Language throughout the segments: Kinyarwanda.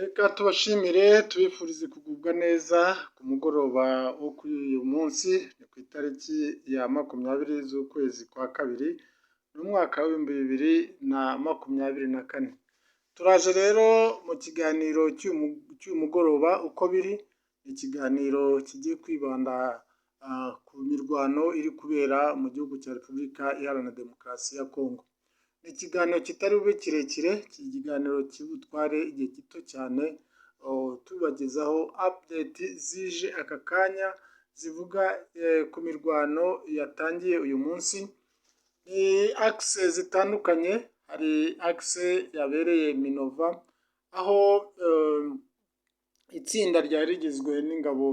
Reka tubashimire tubifurize kugubwa neza ku mugoroba wo kuri uyu munsi, ni ku itariki ya 20 z'ukwezi kwa kabiri n'umwaka w'2024. Turaje rero mu kiganiro cy'uyu mugoroba uko biri, ikiganiro kigiye kwibanda ku mirwano iri kubera mu gihugu cya Repubulika Iharanira Demokarasi ya Kongo. Ni ikiganiro kitari bube kirekire, iki kiganiro kibutware igihe gito cyane, tubagezaho update zije aka kanya zivuga ku mirwano yatangiye uyu munsi. Ni axe zitandukanye, hari axe yabereye Minova, aho itsinda ryari rigizwe n'ingabo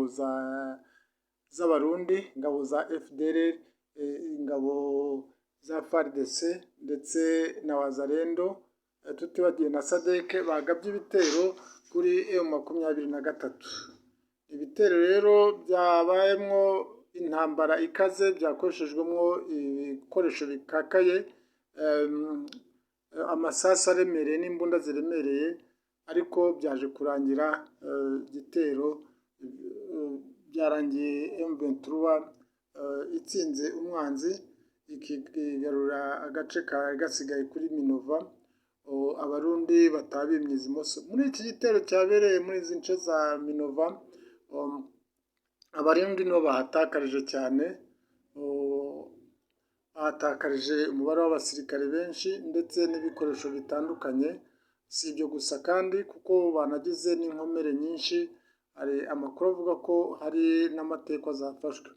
z'abarundi, ingabo za FDLR, ingabo za FARDC ndetse na Wazalendo, tutibagiwe na SADC, bagabye ibitero kuri M23. Ibitero rero byabayemwo intambara ikaze, byakoreshejwemo ibikoresho bikakaye, amasasu aremereye n'imbunda ziremereye, ariko byaje kurangira igitero byarangiye M23 itsinze umwanzi, ikigarura agace gasigaye kuri Minova, abarundi batabimye izimoso. Muri iki gitero cyabereye muri izi nce za Minova, abarundi nibo bahatakarije cyane, bahatakarije umubare w'abasirikare benshi ndetse n'ibikoresho bitandukanye. Si ibyo gusa kandi kuko banagize n'inkomere nyinshi, hari amakuru avuga ko hari n'amatekwa zafashwe.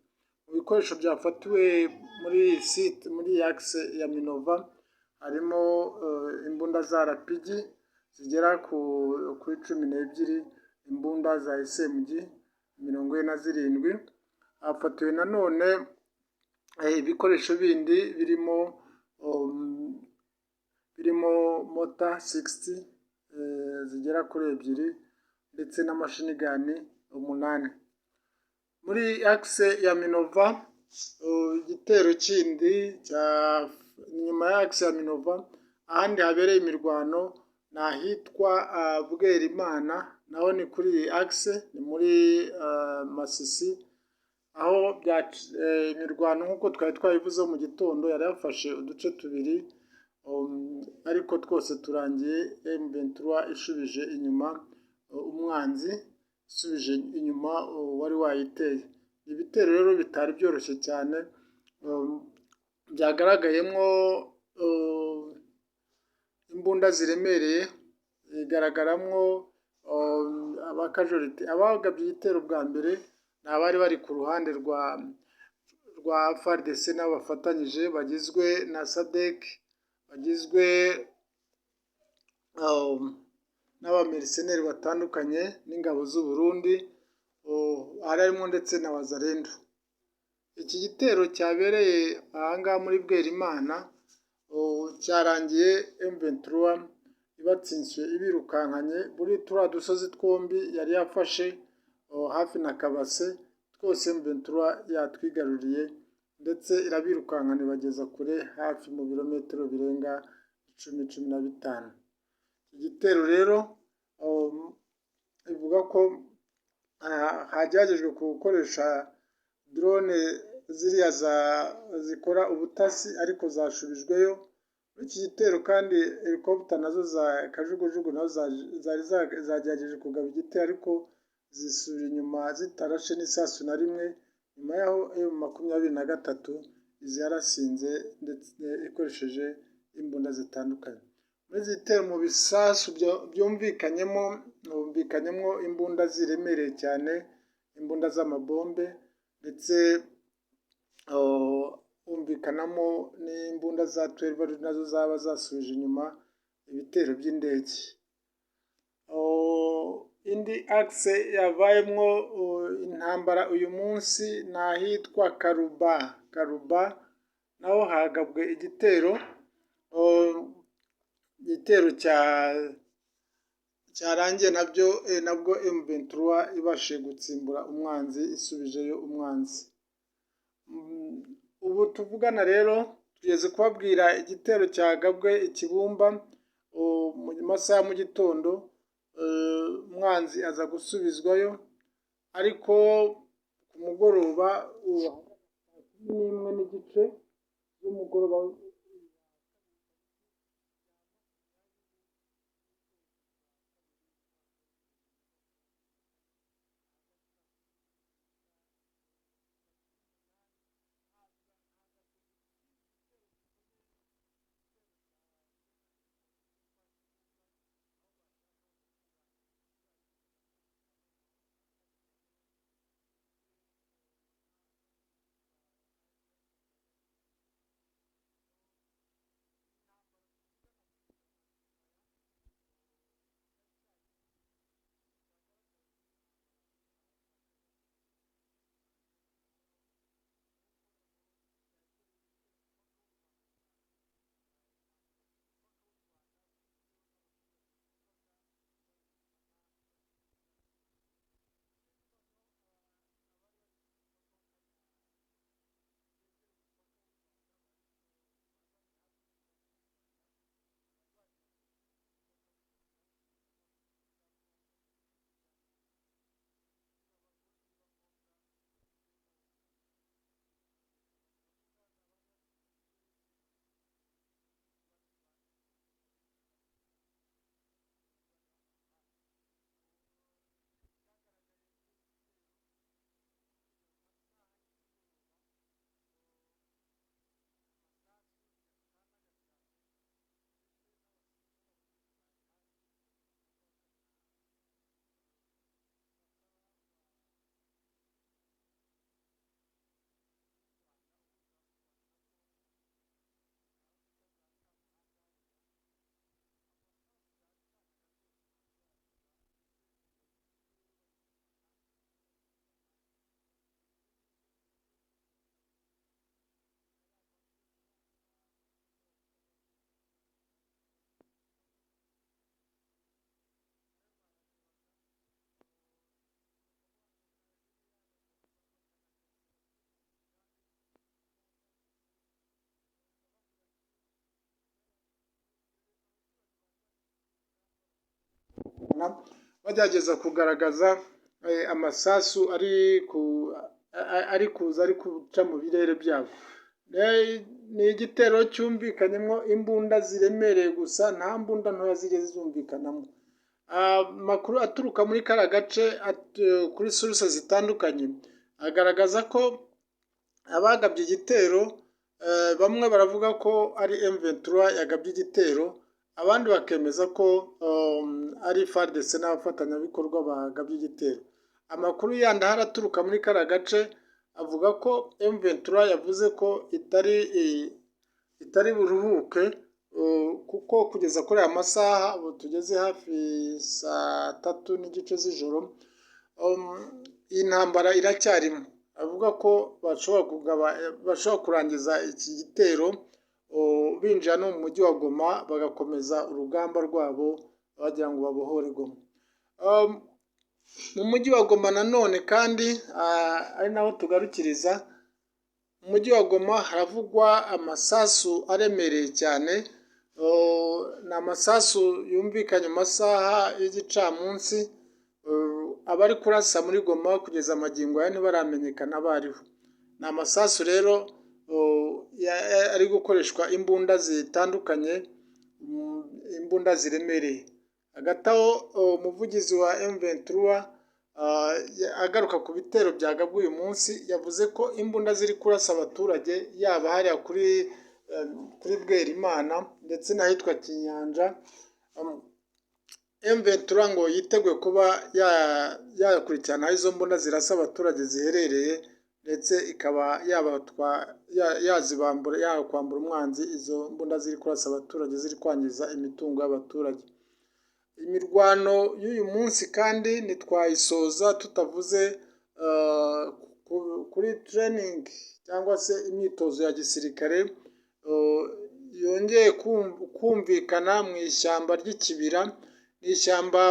Mu bikoresho byafatiwe muri axe ya Minova harimo imbunda za RPG zigera kuri 12, imbunda za SMG 47. Hafatiwe nanone ibikoresho bindi birimo mota 60 zigera kuri 2 ndetse na machine gun 8. Muri axe ya Minova, igitero kindi nyuma ya axe ya Minova, ahandi habereye imirwano ni ahitwa Bwerimana, naho ni kuri iyi axe, ni muri Masisi, aho imirwano nk'uko twari twabivuze mu gitondo yari yafashe uduce tubiri, ariko twose turangiye M23 ishubije inyuma umwanzi, isubije inyuma wari wayiteye. Ibitero rero bitari byoroshye cyane, byagaragayemo imbunda ziremereye, igaragaramo abakajorite. Abagabye igitero bwa mbere ni abari bari ku ruhande rwa FARDC n'abo bafatanyije, bagizwe na SADC, bagizwe n'abamercenaires batandukanye n'ingabo z'u Burundi, harimo ndetse na Wazalendo. Iki gitero cyabereye ahangaha muri Bwerimana cyarangiye M23 ibatsinzwe ibirukankanye muri turiya dusozi twombi yari yafashe, hafi na Kabase, twose M23 yatwigaruriye ndetse irabirukankana ibageza kure, hafi mu birometero birenga 10-15. Igitero rero ivuga ko hageragejwe gukoresha drone ziriya zikora ubutasi, ariko zashubijweyo. Muri iki gitero kandi helicopter nazo za kajugujugu nazo zari zagerageje kugaba igitero, ariko zisubira inyuma zitarashe n'isasu na rimwe. Nyuma yaho M23 yarasinze ndetse ikoresheje imbunda zitandukanye. Muri iki gitero mu bisasu byumvikanyemo imbunda ziremereye cyane, imbunda z'amabombe, ndetse humvikanamo n'imbunda za 12 nazo zaba zasubije inyuma ibitero by'indege. Indi axe yabayemo intambara uyu munsi ni ahitwa Karuba, naho hagabwe igitero cyarangiye nabwo M23 ibashije gutsimbura umwanzi, isubijeyo umwanzi. Ubu tuvugana rero tugeze kubabwira igitero cyagabwe Ikibumba mu masaha mu gitondo, umwanzi aza gusubizwayo, ariko ku mugoroba saa 11:30 z'umugoroba bagerageza kugaragaza amasasu ari kuza ari guca mu birere byabo. Ni igitero cyumvikanyemo imbunda ziremereye gusa, nta mbunda ntoya zigeze zumvikanamo. Amakuru aturuka muri kariya gace kuri source zitandukanye agaragaza ko abagabye igitero, bamwe baravuga ko ari M23 yagabye igitero, abandi bakemeza ko ari FARDC n'abafatanyabikorwa bagabye igitero. Amakuru yandi ahari aturuka muri kariya gace avuga ko M23 yavuze ko itari buruhuke, kuko kugeza kuri aya masaha ubu tugeze hafi saa 3:30 z'ijoro, iyi ntambara iracyarimo. Avuga ko bashobora kurangiza iki gitero binjira no mu mujyi wa Goma, bagakomeza urugamba rwabo bagira ngo babohore Goma. Mu mujyi wa Goma nanone kandi ari naho tugarukiriza, mu mujyi wa Goma haravugwa amasasu aremereye cyane. Ni amasasu yumvikanye mu masaha y'igicamunsi. Abari kurasa muri Goma kugeza amagingo aya ntibaramenyekana abariho. Ni amasasu rero ari gukoreshwa imbunda zitandukanye, imbunda ziremereye. Hagati aho umuvugizi wa M23 agaruka ku bitero byagabwe uyu munsi, yavuze ko imbunda ziri kurasa abaturage, yaba hariya kuri Bwerimana ndetse n'ahitwa Kinyanja. M23 ngo yiteguye kuba yakurikirana aho izo mbunda zirasa abaturage ziherereye, ndetse ikaba yakwambura umwanzi izo mbunda ziri kurasa abaturage, ziri kwangiza imitungo y'abaturage. Imirwano y'uyu munsi kandi ntitwayisoza tutavuze kuri training cyangwa se imyitozo ya gisirikare yongeye kumvikana mu ishyamba ry'ikibira. Ni ishyamba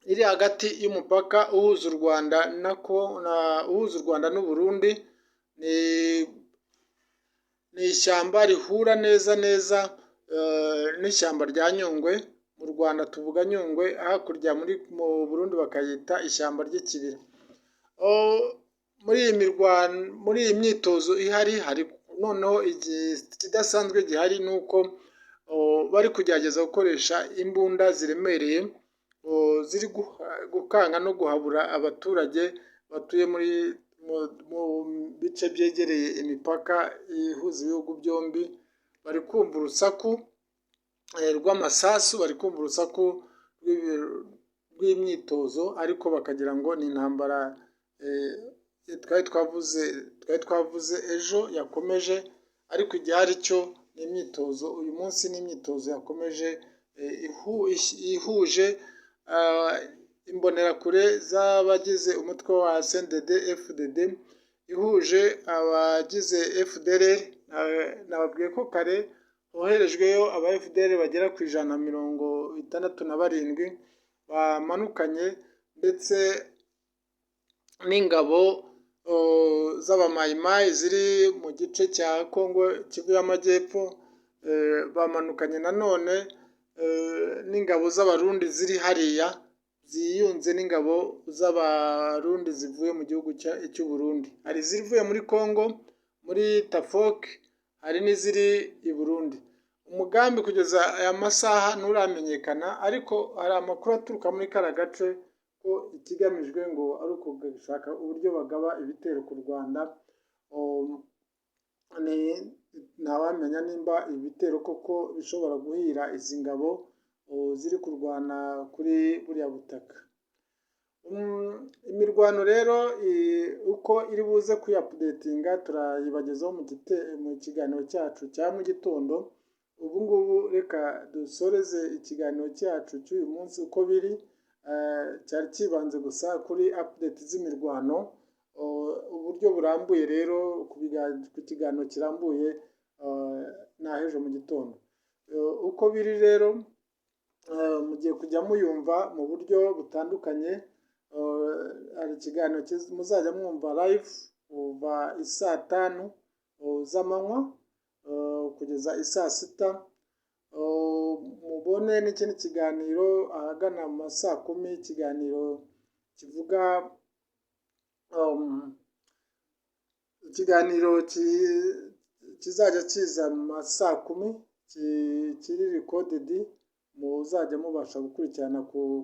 riri hagati y'umupaka uhuza u Rwanda n'u Burundi. Ni ishyamba rihura neza n'ishyamba rya Nyungwe mu Rwanda tuvuga Nyungwe, hakurya mu Burundi bakayita ishyamba ry'ikibira. Muri iyi myitozo ihari, hari noneho ikidasanzwe gihari ni uko bari kugerageza gukoresha imbunda ziremereye ziri gukanga no guhabura abaturage batuye mu bice byegereye imipaka ihuza ibihugu byombi. Bari kumva urusaku rw'amasasu, bari kumva urusaku rw'imyitozo, ariko bakagira ngo ni intambara twari twavuze ejo yakomeje, ariko igihari cyo ni imyitozo. Uyu munsi ni imyitozo yakomeje ihuje imbonerakure z'abagize umutwe wa CNDD FDD, ihuje abagize FDLR. Nababwiye ko kare hoherejweyo aba FDLR bagera ku 167 bamanukanye, ndetse n'ingabo z'abamayimayi ziri mu gice cya Kongo Kivu y'Amajyepfo, bamanukanye nanone n'ingabo z'abarundi ziri hariya, ziyunze n'ingabo z'abarundi zivuye mu gihugu cy'u Burundi. Hari izivuye muri Kongo muri Tafok, hari n'iziri i Burundi. Umugambi kugeza aya masaha nturamenyekana, ariko hari amakuru aturuka muri kara gace ko ikigamijwe ngo ari gushaka uburyo bagaba ibitero ku Rwanda. Ntawamenya nimba ibitero koko bishobora guhira izi ngabo ziri kurwana kuri buriya butaka. Imirwano rero uko iri buze kuyapudetinga turayibagezaho mu kiganiro cyacu cya mu gitondo. Ubu ngubu reka dusoreze ikiganiro cyacu cy'uyu munsi uko biri, cyari kibanze gusa kuri update z'imirwano. Uburyo burambuye rero ku kiganiro kirambuye nahejo mu gitondo. Uko biri rero mugiye kujya muyumva mu buryo butandukanye. Hari ikiganiro muzajya mwumva live kuva isaa 5 z'amanywa kugeza isaa 6. Mubone n'ikindi kiganiro ahagana mu saa 10, ikiganiro kivuga ikiganiro kizajya kiza mu saa 10 kiri recorded, muzajya mubasha gukurikirana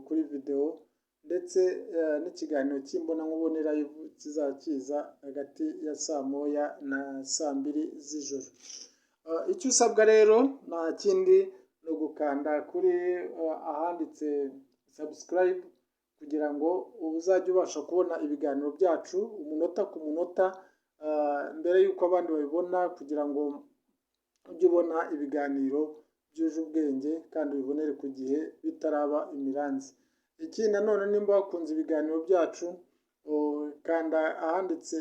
kuri video, ndetse n'ikiganiro cy'imbonankubone live kizakiza hagati ya saa 1 na saa 2 z'ijoro. Icyo usabwa rero nta kindi ni ugukanda kuri ahanditse subscribe, kugira ngo uzajye ubasha kubona ibiganiro byacu umunota ku munota mbere y'uko abandi babibona, kugira ngo ujye ubona ibiganiro byuje ubwenge kandi ubibonere ku gihe bitaraba imiranzi. Ikindi nanone, nimba wakunze ibiganiro byacu, kanda ahanditse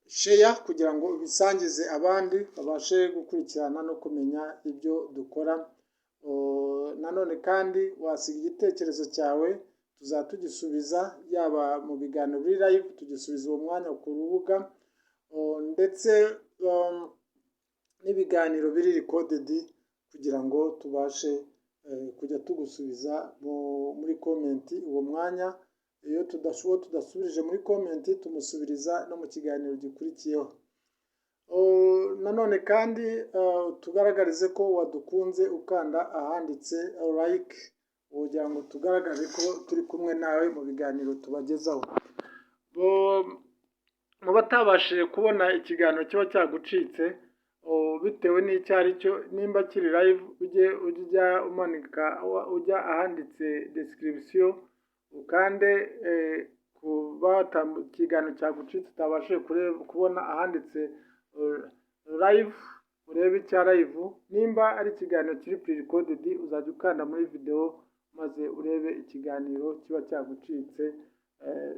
share kugira ngo ubisangize abandi babashe gukurikirana no kumenya ibyo dukora. Nanone kandi wasiga igitekerezo cyawe, tuzatugisubiza, yaba mu biganiro biri live tugisubiza uwo mwanya ku rubuga, ndetse n'ibiganiro biri recorded, kugira ngo tubashe kujya tugusubiza muri comment uwo mwanya. Iyo tudasubirije muri comment, tumusubiriza no mu kiganiro gikurikiyeho. Nanone kandi tugaragarize ko wadukunze ukanda ahanditse like, kugira ngo tugaragaze ko turi kumwe nawe mu biganiro tubagezaho. Mu batabashije kubona ikiganiro kiba cyagucitse bitewe n'icyo ari cyo, nimba kiri live ujya umanika, ujya ahanditse description, ukande ikiganiro cyagucitse utabashije kubona ahanditse live, urebe icya live. Nimba ari ikiganiro kiri pre-recorded, uzajya ukanda muri video maze urebe ikiganiro kiba cyagucitse.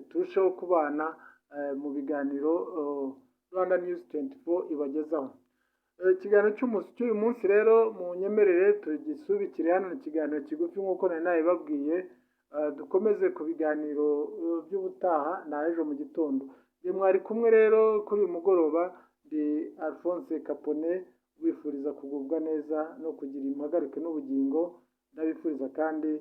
Turusheho kubana mu biganiro Rwanda News 24 ibagezaho. Ikiganiro cy'uyu munsi rero munyemerere tugisubikire hano. Ikiganiro kigufi nk'uko nari nabibabwiye, dukomeze ku biganiro by'ubutaha na ejo mu gitondo. Mwari kumwe rero kuri uyu mugoroba, ndi Alphonse Kapone, wifuriza kugubwa neza no kugira impagarike n'ubugingo ndabifuriza kandi